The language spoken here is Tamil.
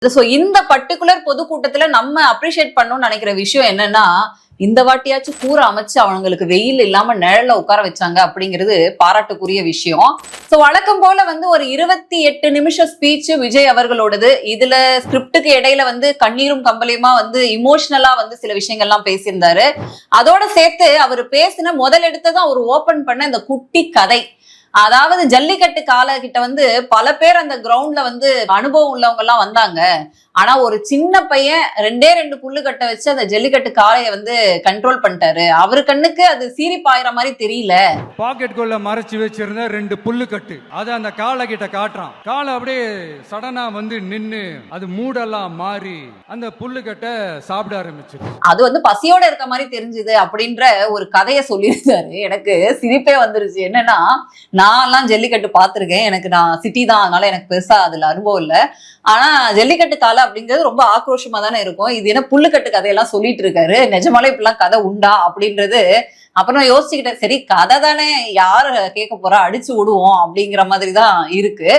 சோ இந்த பர்டிகுலர் பொதுக்கூட்டத்துல நம்ம அப்ரிஷியேட் பண்ணணும்னு நினைக்கிற விஷயம் என்னன்னா, இந்த வாட்டியாச்சும் கூரை அமைச்சு அவங்களுக்கு வெயில் இல்லாம நிழல்ல உட்கார வச்சாங்க அப்படிங்கிறது பாராட்டுக்குரிய விஷயம். சோ வழக்கம் போல ஒரு 28 நிமிஷம் ஸ்பீச் விஜய் அவர்களோடது. இதுல ஸ்கிரிப்டுக்கு இடையில கண்ணீரும் கம்பளையுமா இமோஷனலா சில விஷயங்கள்லாம் பேசியிருந்தாரு. அதோட சேர்த்து அவர் பேசின முதல் எடுத்ததான் அவர் ஓபன் பண்ண இந்த குட்டி கதை. அதாவது ஜல்லிக்கட்டு கால கிட்ட பல பேர் அந்த கிரவுண்ட்ல அனுபவம் உள்ளவங்க எல்லாம் வந்தாங்க. ஆனா ஒரு சின்ன பையன் 2 புல்லு கட்ட வச்சு அந்த ஜல்லிக்கட்டு காளைய கண்ட்ரோல் பண்ணிட்டாரு. அவரு கண்ணுக்கு அது சீறி பாயிற மாதிரி தெரியல. பாக்கெட்டுக்குள்ள மறைச்சு வச்சிருந்த 2 புல்லு கட்டு அத அந்த காளை கிட்ட காட்டுறான். காளை அப்படியே சடனா நின்னு அது மூடெல்லாம் மாறி அந்த புல்லு கட்ட சாப்பிட ஆரம்பிச்சு. அது பசியோட இருக்க மாதிரி தெரிஞ்சுது அப்படின்ற ஒரு கதையை சொல்லியிருந்தாரு. எனக்கு சிரிப்பே வந்துருச்சு. என்னன்னா, நான் எல்லாம் ஜல்லிக்கட்டு பார்த்திருக்கேன். நான் சிட்டி தான், அதனால எனக்கு பெருசா அதுல அனுபவம் இல்லை. ஆனா ஜல்லிக்கட்டு காலை அப்படிங்கிறது ரொம்ப ஆக்ரோஷமா தானே இருக்கும். இது என்ன புல்லுக்கட்டு கதையெல்லாம் சொல்லிட்டு இருக்காரு, நிஜமாலே இப்படிலாம் கதை உண்டா அப்படின்றது. அப்புறம் யோசிச்சுக்கிட்டேன், சரி கதை தானே, யாரு கேட்க போறா, அடிச்சு விடுவோம் அப்படிங்கிற மாதிரி தான் இருக்கு.